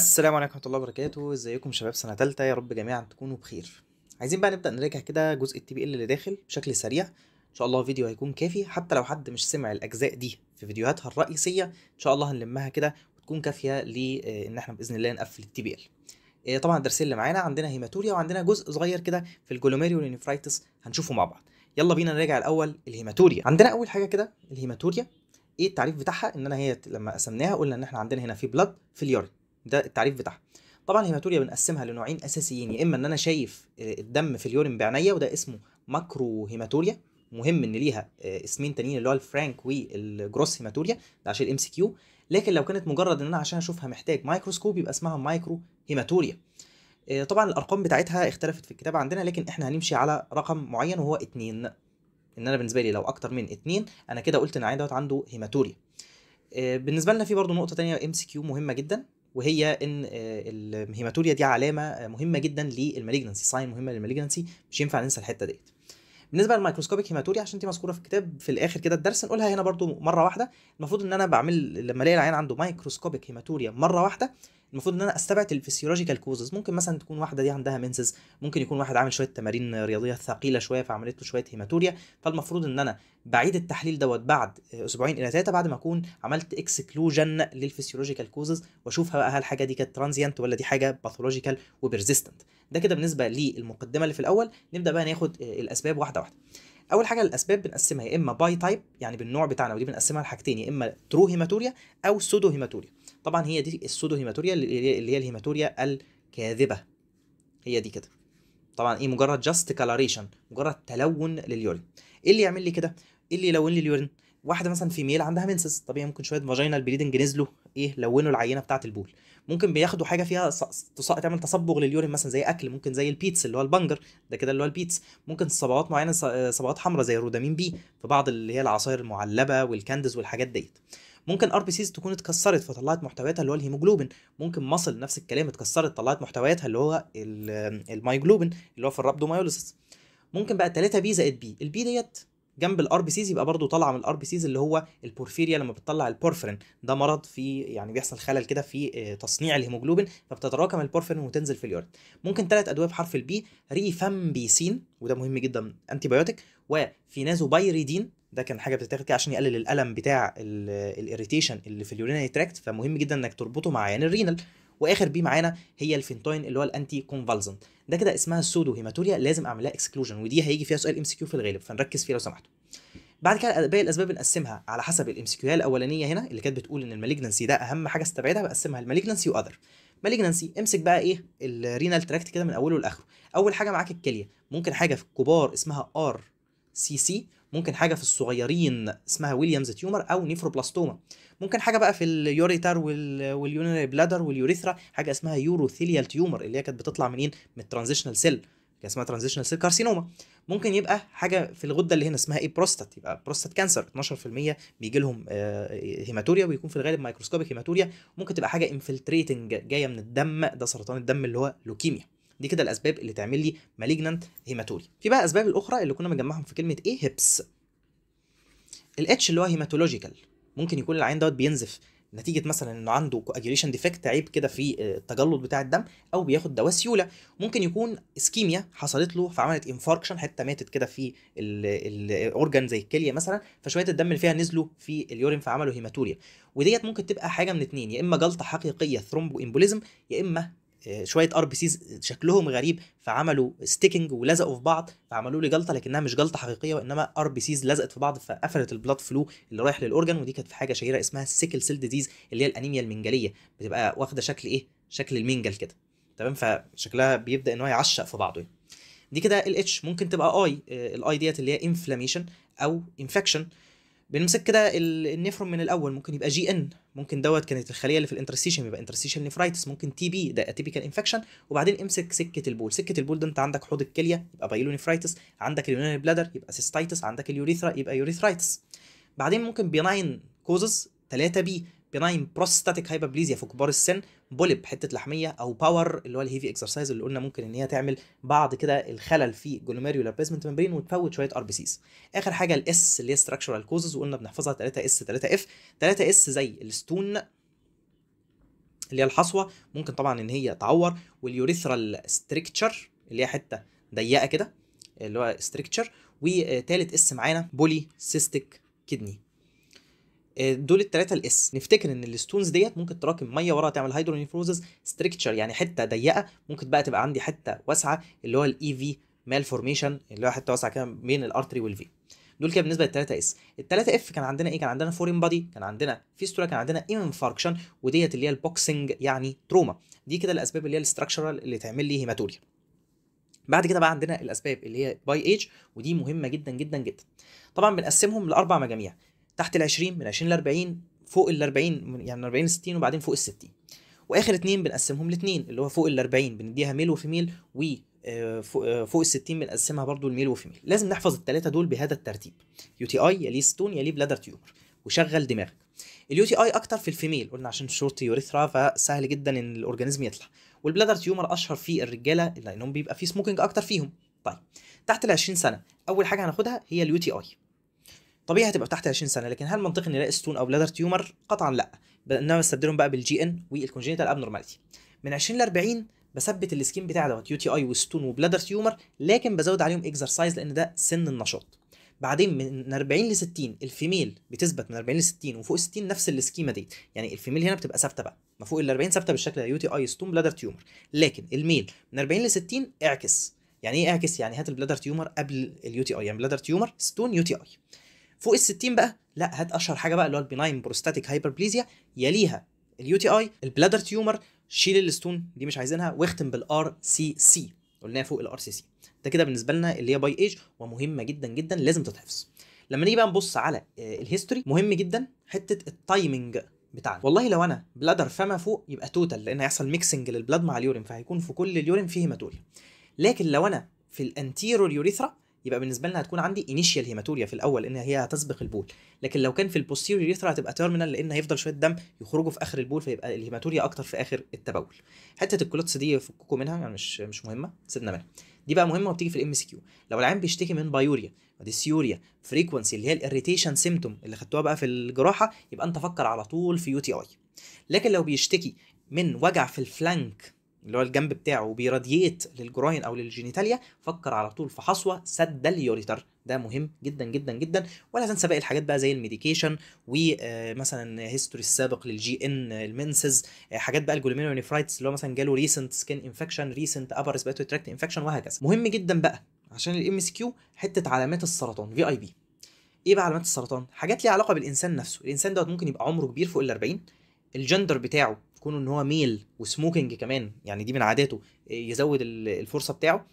السلام عليكم ورحمة الله وبركاته، ازيكم شباب سنة تالتة؟ يا رب جميعا تكونوا بخير. عايزين بقى نبدأ نراجع كده جزء التي بي ال اللي داخل بشكل سريع. ان شاء الله فيديو هيكون كافي، حتى لو حد مش سمع الأجزاء دي في فيديوهاتها الرئيسية ان شاء الله هنلمها كده وتكون كافية لإن احنا بإذن الله نقفل التي بي ال. طبعا الدرسين اللي معانا عندنا هيماتوريا وعندنا جزء صغير كده في الجلوميريولونيفرايتس هنشوفه مع بعض. يلا بينا نراجع الأول الهيماتوريا. عندنا أول حاجة كده الهيماتوريا، ايه التعريف بتاعها؟ ان انا هي لما قسمناها قلنا ان احنا عندنا هنا في بلاد في اليورين، ده التعريف بتاعها. طبعا الهيماتوريا بنقسمها لنوعين اساسيين، يا اما ان انا شايف الدم في اليورين بعينيا وده اسمه ماكرو هيماتوريا، مهم ان ليها اسمين تانيين اللي هو الفرانك والجروس هيماتوريا، ده عشان الام سي كيو. لكن لو كانت مجرد ان انا عشان اشوفها محتاج مايكروسكوب يبقى اسمها مايكرو هيماتوريا. طبعا الارقام بتاعتها اختلفت في الكتاب عندنا، لكن احنا هنمشي على رقم معين وهو 2. ان انا بالنسبه لي لو اكتر من 2 انا كده قلت ان العيان دوت عنده هيماتوريا. بالنسبه لنا في برضو نقطه تانية ام سي كيو مهمه جدا، وهي ان الهيماتوريا دي علامه مهمه جدا للمالجنسي، ساين مهمه للمالجنسي، مش ينفع ننسى الحته ديت. بالنسبه للميكروسكوبيك هيماتوريا عشان دي مذكوره في الكتاب في الاخر كده الدرس نقولها هنا برضو مره واحده. المفروض ان انا بعمل لما الاقي العيان عنده مايكروسكوبيك هيماتوريا مره واحده، المفروض ان انا استبعد الفسيولوجيكال كوزز. ممكن مثلا تكون واحده دي عندها منسز، ممكن يكون واحد عامل شويه تمارين رياضيه ثقيله شويه فعملت له شويه هيماتوريا، فالمفروض ان انا بعيد التحليل دوت بعد اسبوعين الى 3 بعد ما اكون عملت اكسكلوجن للفسيولوجيكال كوزز واشوفها بقى هل الحاجه دي كانت ترانزيانت ولا دي حاجه باثولوجيكال وبرزيستنت. ده كده بالنسبه للمقدمه اللي في الاول. نبدا بقى ناخد الاسباب واحده واحده. اول حاجه الاسباب بنقسمها يا اما باي تايب يعني بالنوع بتاعنا، ودي بنقسمها لحاجتين، يا اما ترو هيماتوريا او سودو هيماتوريا. طبعا هي دي السودو هيماتوريا اللي هي الهيماتوريا الكاذبه، هي دي كده. طبعا ايه؟ مجرد جاست كالاريشن، مجرد تلون لليورين. ايه اللي يعمل لي كده؟ ايه اللي يلون لي اليورين؟ واحده مثلا فيميل عندها منسس، طبيعي ممكن شويه فاجينال بليدنج نزلوا ايه لونوا العينه بتاعه البول. ممكن بياخدوا حاجه فيها تعمل تصبغ لليورين مثلا زي اكل، ممكن زي البيتس اللي هو البنجر، ده كده اللي هو البيتس. ممكن صبغات معينه صبغات حمراء زي الرودامين بي في بعض اللي هي العصائر المعلبه والكاندز والحاجات ديت. ممكن ار بي سيز تكون اتكسرت فطلعت محتوياتها اللي هو الهيموجلوبين. ممكن مصل نفس الكلام اتكسرت طلعت محتوياتها اللي هو المايجلوبين اللي هو في الرابدومايوليسيس. ممكن بقى 3 بي زائد بي، البي ديت جنب الار بي سيز يبقى برضو طالعه من الار بي سيز اللي هو البورفيريا لما بتطلع البورفرين، ده مرض في يعني بيحصل خلل كده في تصنيع الهيموجلوبين فبتتراكم البورفرين وتنزل في اليورين. ممكن 3 ادويه بحرف البي، ريفامبيسين وده مهم جدا انتي بايوتيك، وفينازوبايريدين ده كان حاجه بتتاخد كده عشان يقلل الالم بتاع الاريتيشن اللي في اليورينري تراكت، فمهم جدا انك تربطه مع عيان الرينال. واخر بي معانا هي الفينتوين اللي هو الانتي كونفالزنت، ده كده اسمها السودو هيماتوريا، لازم اعمل لها اكسكلوجن ودي هيجي فيها سؤال ام سي كيو في الغالب فنركز فيه لو سمحتوا. بعد كده باقي الاسباب بنقسمها على حسب الام سي كيو الاولانيه هنا اللي كانت بتقول ان المالجنسي ده اهم حاجه استبعدها، بقسمها المالجنسي واذر. مالجنسي امسك بقى ايه الرينال تراكت كده من اوله لاخره. اول حاجه معاك الكليه، ممكن حاجه في الكبار اسمها ار سي سي، ممكن حاجه في الصغيرين اسمها ويليامز تيومر او نيفروبلاستوما. ممكن حاجه بقى في اليوريتر واليونري بلادر واليوريثرا حاجه اسمها يوروثيليال تيومر اللي هي كانت بتطلع منين؟ من الترانزيشنال سيل، كان اسمها ترانزيشنال سيل كارسينوما. ممكن يبقى حاجه في الغده اللي هنا اسمها ايه؟ بروستات، يبقى بروستات كانسر 12% بيجي لهم هيماتوريا ويكون في الغالب مايكروسكوبيك هيماتوريا. ممكن تبقى حاجه انفلتريتنج جايه من الدم، ده سرطان الدم اللي هو لوكيميا. دي كده الاسباب اللي تعمل لي مالجنانت هيماتوريا. في بقى اسباب الاخرى اللي كنا بنجمعهم في كلمه ايه؟ هيبس. الاتش اللي هو هيماتولوجيكال، ممكن يكون العين دوت بينزف نتيجه مثلا انه عنده كواجيوليشن ديفكت، عيب كده في التجلط بتاع الدم، او بياخد دواء سيوله. ممكن يكون اسكيميا حصلت له فعملت انفاركشن، حته ماتت كده في الاورجان زي الكليه مثلا، فشويه الدم اللي فيها نزلوا في اليورين فعملوا هيماتوريا. وديت ممكن تبقى حاجه من اتنين، يا اما جلطه حقيقيه ثرومبو امبوليزم، يا اما شويه ار بي سيز شكلهم غريب فعملوا ستيكنج ولزقوا في بعض فعملوا لي جلطه، لكنها مش جلطه حقيقيه وانما ار بي سيز لزقت في بعض فقفلت البلاد فلو اللي رايح للاورجن. ودي كانت في حاجه شهيره اسمها السيكل سيل ديزيز اللي هي الانيميا المنجليه، بتبقى واخده شكل ايه؟ شكل المنجل كده، تمام؟ فشكلها بيبدا ان هو يعشق في بعضه يعني. دي كده الاتش. ممكن تبقى اي، الاي ديت اللي هي انفلاميشن او انفكشن. بنمسك كده النفرون من الاول، ممكن يبقى جي ان، ممكن دوت كانت الخليه اللي في الانترستيشن يبقى انترستيشن نفرايتس، ممكن تي بي ده اتيبيكال انفكشن. وبعدين امسك سكه البول، سكه البول ده انت عندك حوض الكليه يبقى بايلونيفرايتس، عندك اليونري بلادر يبقى سيستايتس، عندك اليوريثرا يبقى يوريثرايتس. بعدين ممكن بيناين كوزز 3 بي، بيناين بروستاتيك هايبربليزيا في كبار السن، بوليب حته لحميه، او باور اللي هو الهيفي اكسرسايز اللي قلنا ممكن ان هي تعمل بعض كده الخلل في جلوميريولار بيزمنت ممبرين وتفوت شويه ار بي سيز. اخر حاجه الاس اللي هي ستراكشرال كوزز، وقلنا بنحفظها 3 اس 3 اف. 3 اس زي الستون اللي هي الحصوه ممكن طبعا ان هي تعور، واليوريثرال ستريكتشر اللي هي حته ضيقه كده اللي هو ستريكتشر، وتالت اس معانا بولي سيستيك كدني. دول الثلاثه الاس. نفتكر ان الستونز ديت ممكن تراكم ميه وراها تعمل هيدرونيفروزز، ستريكتشر يعني حته ضيقه، ممكن بقى تبقى عندي حته واسعه اللي هو الاي في مال فورميشن اللي هو حته واسعه كده بين الارتري والفي. دول كده بالنسبه للثلاثه اس. الثلاثه اف كان عندنا ايه؟ كان عندنا فورين بادي، كان عندنا فيستولا، كان عندنا انفاركشن، وديت اللي هي البوكسنج يعني تروما. دي كده الاسباب اللي هي الاستراكشرال اللي تعمل لي هيماتوريا. بعد كده بقى عندنا الاسباب اللي هي باي ايج، ودي مهمه جدا جدا جدا. طبعا بنقسمهم لاربع مجاميع، تحت ال 20، من 20 ل 40، فوق ال 40 يعني من 40 ل 60، وبعدين فوق ال 60. واخر اتنين بنقسمهم لاثنين، اللي هو فوق ال 40 بنديها ميل وفيميل، و فوق ال 60 بنقسمها برضو الميل وفيميل. لازم نحفظ الثلاثه دول بهذا الترتيب: يو تي اي يليه ستون يليه بلادر تيومر. وشغل دماغك. اليو تي اي اكتر في الفيميل، قلنا عشان شورت يوريثرا فسهل جدا ان الاورجانيزم يطلع. والبلادر تيومر اشهر في الرجاله لانهم بيبقى في سموكينج اكتر فيهم. طيب تحت ال 20 سنه اول حاجه هناخدها هي اليو تي اي. طبيعي هتبقى تحت 20 سنه، لكن هل منطقي نلاقي ستون او بلادر تيومر؟ قطعا لا، انما بستبدلهم بقى بالجي ان والكونجينيتال ابنورماليتي. من 20 ل 40 بثبت السكيم بتاعي دوت يو تي اي وستون وبلادر تيومر، لكن بزود عليهم اكسرسايز لان ده سن النشاط. بعدين من 40 ل 60 الفيميل بتثبت، من 40 ل 60 وفوق 60 نفس السكيمه دي، يعني الفيميل هنا بتبقى ثابته بقى، ما فوق ال 40 ثابته بالشكل ده يو تي اي ستون بلادر تيومر. لكن الميل من 40 ل 60 اعكس. يعني ايه اعكس؟ يعني هات البلادر تيومر قبل اليو تي اي، يعني بلادر تيومر ستون يو تي اي. فوق ال 60 بقى لا، هات اشهر حاجه بقى اللي هو البناين بروستاتيك هايبربليزيا، يليها اليو تي اي، البلادر تيومر، شيل الستون دي مش عايزينها، واختم بالار سي سي، قلناها فوق الار سي سي. ده كده بالنسبه لنا اللي هي باي ايج، ومهمه جدا جدا لازم تتحفظ. لما نيجي بقى نبص على الهيستوري، مهم جدا حته التايمنج بتاعنا. والله لو انا بلادر فما فوق يبقى توتال، لان هيحصل ميكسنج للبلاد مع اليورين، فهيكون في كل اليورين فيه هيماتوريا. لكن لو انا في الانتيرور يوريثرا يبقى بالنسبه لنا هتكون عندي انيشيال هيماتوريا في الاول، لان هي هتسبق البول. لكن لو كان في البوستيرور يوريثرا هتبقى تيرمينال، لان هيفضل شويه دم يخرجوا في اخر البول، فيبقى الهيماتوريا اكتر في اخر التبول. حته الكلوتس دي فككوا منها، يعني مش مهمه، سيبنا منها. دي بقى مهمه وبتيجي في الام اس كيو. لو العيان بيشتكي من بايوريا وديسيوريا فريكوانسي اللي هي الاريتيشن سيمتوم اللي خدتوها بقى في الجراحه، يبقى انت فكر على طول في يو تي اي. لكن لو بيشتكي من وجع في الفلانك اللي هو الجنب بتاعه وبيرادييت للجراين او للجينيتاليا، فكر على طول في حصوه سد اليوريتر. ده مهم جدا جدا جدا. ولا تنسى باقي الحاجات بقى زي الميديكيشن، ومثلا هيستوري السابق للجي ان، المنسز، حاجات بقى الجلوميرونيفرايتس اللي هو مثلا جاله ريسنت سكين انفكشن، ريسنت ابر ريسبيراتوري تراكت انفكشن، وهكذا. مهم جدا بقى عشان الام اس كيو حته علامات السرطان في اي بي. ايه بقى علامات السرطان؟ حاجات ليها علاقه بالانسان نفسه. الانسان دوت ممكن يبقى عمره كبير فوق ال 40، الجندر بتاعه يكون ان هو ميل وسموكينج كمان، يعني دي من عاداته يزود الفرصه بتاعه.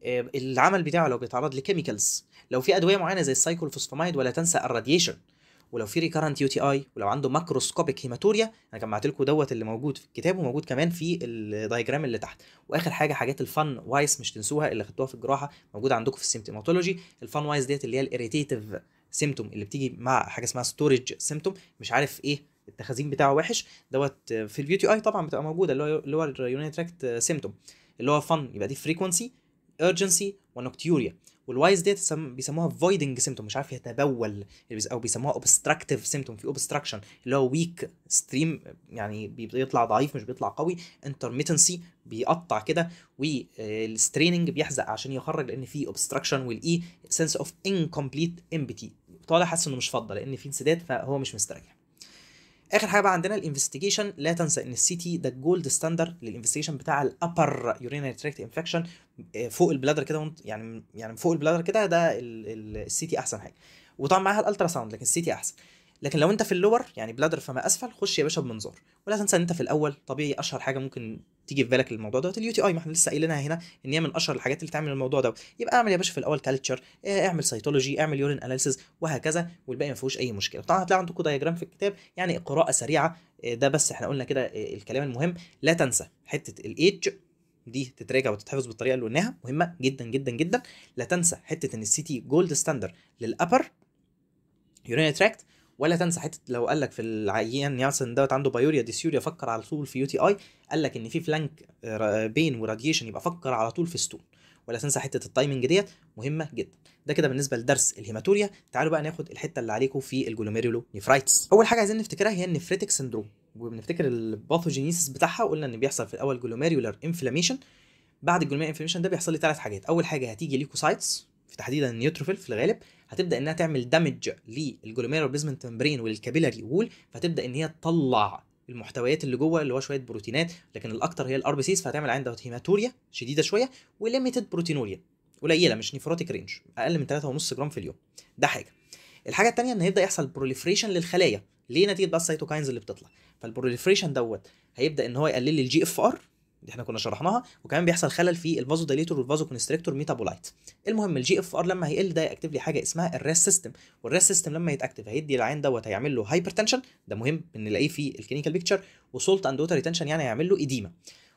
العمل بتاعه لو بيتعرض لكيميكالز، لو في ادويه معينه زي السايكلوفوسفامايد، ولا تنسى الراديشن، ولو في ريكارنت يو تي اي، ولو عنده ماكروسكوبيك هيماتوريا. انا جمعت لكم دوت اللي موجود في الكتاب وموجود كمان في الدايجرام اللي تحت. واخر حاجه حاجات الفان وايس مش تنسوها، اللي خدتوها في الجراحه موجوده عندكم في السيمتوماتولوجي. الفان وايس ديت اللي هي الاريتيتيف سيمتوم اللي بتيجي مع حاجه اسمها ستورج سيمتوم، مش عارف ايه التخزين بتاعه وحش دوت. في الفيو تي اي طبعا بتبقى موجوده اللي هو اليونينري تراكت سيمتوم اللي هو فن، يبقى دي فريكونسي، ايرجنسي، ونوكتيوريا. والوايز ديت بيسموها فويدنج سيمتوم، مش عارف يتبول، او بيسموها اوبستراكتيف سيمتوم، في اوبستراكشن اللي هو ويك ستريم، يعني بيطلع ضعيف مش بيطلع قوي، انترميتنسي بيقطع كده، والستريننج بيحزق عشان يخرج لان في اوبستراكشن، والاي سنس اوف انكمبليت امبتي، طالع حاسس انه مش فاضي لان في انسداد فهو مش مستريح. اخر حاجه بقى عندنا الانفستيجيشن. لا تنسى ان السي تي ده الجولد ستاندرد للانفستيجيشن بتاع الابر يورينري تراكت انفكشن فوق البلادر كده، يعني فوق البلادر كده، ده السي تي احسن حاجه. وطبعا معاها الالترا ساوند، لكن السي تي احسن. لكن لو انت في اللور يعني بلادر فما اسفل، خش يا باشا بمنظار. ولا تنسى ان انت في الاول طبيعي اشهر حاجه ممكن تيجي في بالك للموضوع دوت اليو تي اي، ما احنا لسه قايلينها هنا ان هي من اشهر الحاجات اللي تعمل الموضوع دوت. يبقى اعمل يا باشا في الاول كالتشر، اعمل سيتولوجي، اعمل يورين اناليسيس، وهكذا، والباقي ما فيهوش اي مشكله. طبعا هتلاقي عندكم دايجرام في الكتاب، يعني قراءه سريعه. ده بس احنا قلنا كده الكلام المهم. لا تنسى حته الايدج دي تتراجع وتتحفظ بالطريقه اللي قلناها، مهمه جدا جدا جدا. لا تنسى حته ان السي تي جولد ستاندر للابر يورينري تراكت. ولا تنسى حته لو قال لك في العيان ياسن دوت عنده بايوريا ديسيوريا، فكر على طول في يو تي اي. قال لك ان في فلانك بين وراديشن، يبقى فكر على طول في ستون. ولا تنسى حته التايمنج ديت مهمه جدا. ده كده بالنسبه لدرس الهيماتوريا. تعالوا بقى ناخد الحته اللي عليكم في الجلوميرولو نيفرايتس. اول حاجه عايزين نفتكرها هي النفريتك سندروم. وبنفتكر الباثوجينيسيس بتاعها، قلنا ان بيحصل في الاول جلوميريولار انفلاميشن. بعد الجلوميريولار انفلاميشن ده بيحصل لي 3 حاجات. اول حاجه هتيجي ليكوسايتس، في تحديدا النيوتروفيل في الغالب، هتبدا انها تعمل دامج للجلوميرولار بيزمنت ممبرين وللكابيلاري وول، فتبدا ان هي تطلع المحتويات اللي جوه اللي هو شويه بروتينات، لكن الاكتر هي الار بي سيز، فهتعمل عندها هيماتوريا شديده شويه وليميتد بروتينوريا قليله، مش نيفروتيك رينج، اقل من 3.5 جرام في اليوم. ده حاجه. الحاجه الثانيه ان هيبدا يحصل بروليفريشن للخلايا، ليه؟ نتيجه بقى السيتوكاينز اللي بتطلع. فالبروليفريشن دوت هيبدا ان هو يقلل لي الجي اف ار اللي احنا كنا شرحناها، وكمان بيحصل خلل في الفازو دايليتور والفازو كونستريكتور ميتابولايت. المهم الجي اف ار لما هيقل ده ياكتيف لي حاجه اسمها الراس سيستم، والراس سيستم لما يتاكتيف هيدي العين دوت هيعمل له هايبرتنشن، ده مهم ان نلاقيه في الكلينيكال بيكتشر، وسولت اند ووتر ريتنشن يعني هيعمل له ايديما.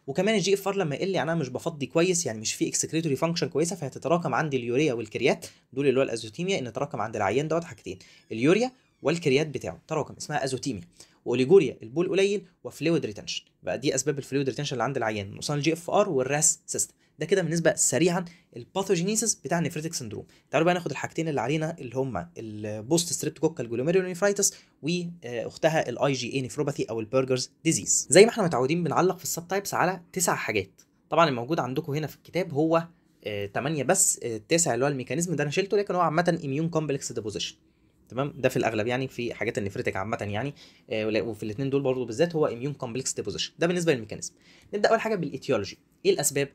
وكمان الجي اف ار لما يقل يعني انا مش بفضي كويس، يعني مش في اكسكريتوري فانكشن كويسه، فهتتراكم عندي اليوريا والكريات، دول اللي هو الازوتيميا، ان تراكم عند العيان دوت حاجتين، اليوريا والكريات بتاعه تراكم اسمها ازوتيميا، واوليجوريا البول قليل، وفلويد ريتنشن. بقى دي اسباب الفلويد ريتنشن اللي عند العيان، نقصان الجي اف ار والراس سيستم. ده كده بالنسبه سريعا الباثوجينيسيس بتاع النفريتك سندروم. تعالوا بقى ناخد الحاجتين اللي علينا اللي هم البوست ستريبتوكوكال جلوميريولونيفرايتس واختها الاي جي اي نفروباثي او البرجرز ديزيز. زي ما احنا متعودين بنعلق في السب تايبس على 9 حاجات. طبعا الموجود عندكم هنا في الكتاب هو 8 بس، 9 اللي هو الميكانيزم ده انا شلته، لكن هو عامه اميون كومبلكس ديبوزيشن. تمام، ده في الاغلب يعني في حاجات النفريتك عامه يعني، وفي الاثنين دول برضه بالذات هو اميون كومبلكس ديبوزيشن. ده بالنسبه للميكانيزم. نبدا اول حاجه بالايتيولوجي. ايه الاسباب؟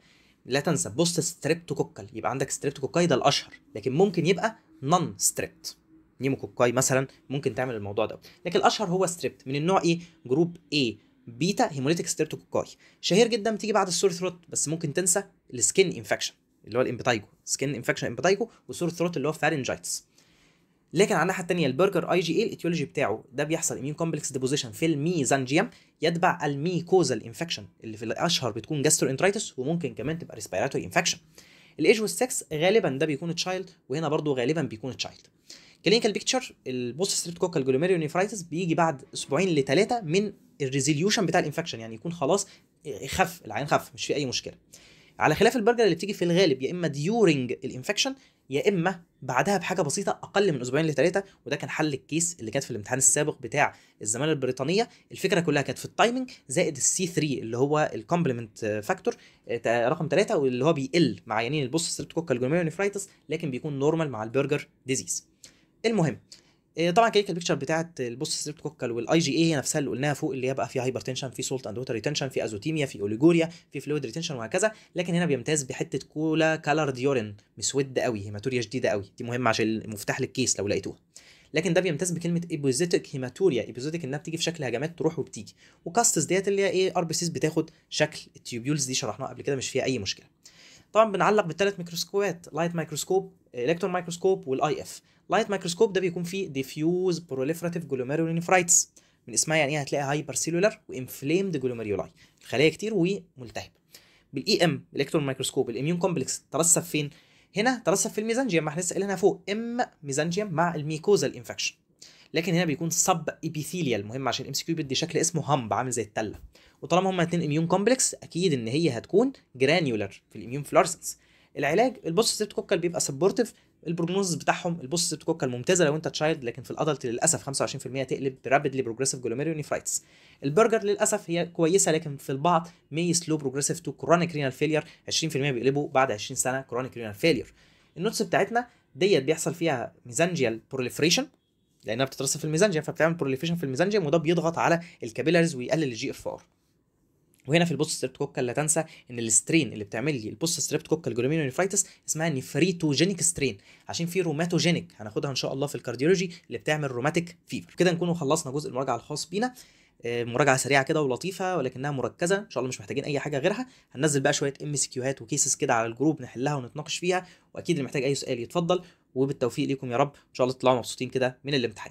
لا تنسى بوست ستريبتوكوكال، يبقى عندك ستريبتوكوكاي ده الاشهر، لكن ممكن يبقى نون ستريبت، نيموكوكاي مثلا ممكن تعمل الموضوع ده، لكن الاشهر هو ستريبت من النوع ايه؟ جروب A بيتا هيموليتيك ستريبتوكوكاي، شهير جدا، بتيجي بعد السور ثروت، بس ممكن تنسى السكين انفكشن اللي هو الامبيتايجو، سكين انفكشن امبيتايجو، والسور ثروت اللي هو فارنجايتس. لكن على الناحيه الثانيه البرجر اي جي اي الايتيولوجي بتاعه ده بيحصل اميون كومبلكس ديبوزيشن في الميزانجيوم، يتبع الميكوزال انفكشن اللي في الاشهر بتكون جاسترو انترايتس، وممكن كمان تبقى ريسبيراتوري انفكشن. الايج والسكس غالبا ده بيكون تشايلد، وهنا برضو غالبا بيكون تشايلد. كلينيكال بيكتشر البوست ستريبتوكوكال جلوميريونيفرايتس بيجي بعد اسبوعين ل3 من الريزوليوشن بتاع الانفكشن، يعني يكون خلاص خف العين، خف مش في اي مشكله، على خلاف البرجر اللي بتيجي في الغالب يا اما ديورنج الانفكشن يا اما بعدها بحاجه بسيطه اقل من اسبوعين ل3. وده كان حل الكيس اللي كانت في الامتحان السابق بتاع الزماله البريطانيه. الفكره كلها كانت في التايمنج زائد السي 3 اللي هو الكومبلمنت فاكتور رقم 3، واللي هو بيقل مع عيانين البوست ستريبتوكوكال جلوميرونيفرايتس، لكن بيكون نورمال مع البرجر ديزيز. المهم طبعا كلينيكال بيكتشر بتاعه البوست ستريبتوكوكال والاي جي اي هي نفسها اللي قلناها فوق، اللي هي بقى فيها هايبرتنشن، في سولت اند ووتر ريتنشن، في ازوتيميا، في اوليجوريا، في فلويد ريتنشن وهكذا. لكن هنا بيمتاز بحته كولا كالر يورين مسود قوي، هيماتوريا شديده قوي، دي مهمه عشان المفتاح للكيس لو لقيتوها. لكن ده بيمتاز بكلمه ايبوزيتيك هيماتوريا، ايبوزيتيك انها بتيجي في شكل هجمات تروح وبتيجي، وكاستس ديت اللي هي ايه ار بي سيز بتاخد شكل التيوبيولز، دي شرحناها قبل كده مش فيها اي مشكله. طبعا بنعلق بالثلاث ميكروسكوبات، لايت مايكروسكوب، الكترون مايكروسكوب، والاي اف. لايت مايكروسكوب ده بيكون فيه ديفيوز بروليفراتيف جلوميرولونيفرايتس، من اسمها يعني ايه هتلاقي هايبر سيلولار وانفليمد جلوميرولاي، الخلايا كتير وملتهبه. بالاي ام الكترون مايكروسكوب الاميون كومبلكس ترسب فين؟ هنا ترسب في الميزانجيوم، ما احنا لسه قايلينها فوق، ميزانجيوم مع الميكوزال انفكشن. لكن هنا بيكون سب ايبيثيليال، مهم عشان الام سي كيو بيدي شكل اسمه همب عامل زي التله. وطالما هما الاثنين اميون كومبلكس اكيد ان هي هتكون جرانيولار في الاميون فلورسنس. العلاج البوست ستريبتوكوكال بيبقى سبورتيف، البروجنوز بتاعهم البوست ستريبتوكوكال ممتازه لو انت تشايلد، لكن في الادلت للاسف 25% تقلب برابيدلي بروجريسيف جلوميرونيفرايتس. البرجر للاسف هي كويسه، لكن في البعض مي سلو بروجريسيف تو كرونيك رينال فيلير، 20% بيقلبوا بعد 20 سنه كرونيك رينال فيلير. النوتس بتاعتنا ديت بيحصل فيها ميزانجيال بروليفريشن، لانها بتترسب في الميزانجيوم، فبتعمل بروليفريشن في الميزانجيوم، وده بيضغط على الكابيلاريز ويقلل الجي اف ار. وهنا في البوست ستريبتوكوكال لا تنسى ان السترين اللي بتعمل لي البوست ستريبتوكوكال جلوميرونيفرايتس اسمها نفريتوجينيك سترين، عشان في روماتوجينيك هناخدها ان شاء الله في الكارديولوجي اللي بتعمل روماتيك فيفر. كده نكونوا خلصنا جزء المراجعه الخاص بينا، مراجعه سريعه كده ولطيفه ولكنها مركزه ان شاء الله، مش محتاجين اي حاجه غيرها. هننزل بقى شويه ام سي كيوهات وكيسز كده على الجروب نحلها ونتناقش فيها، واكيد اللي محتاج اي سؤال يتفضل، وبالتوفيق ليكم يا رب، ان شاء الله تطلعوا مبسوطين كده من الامتحان.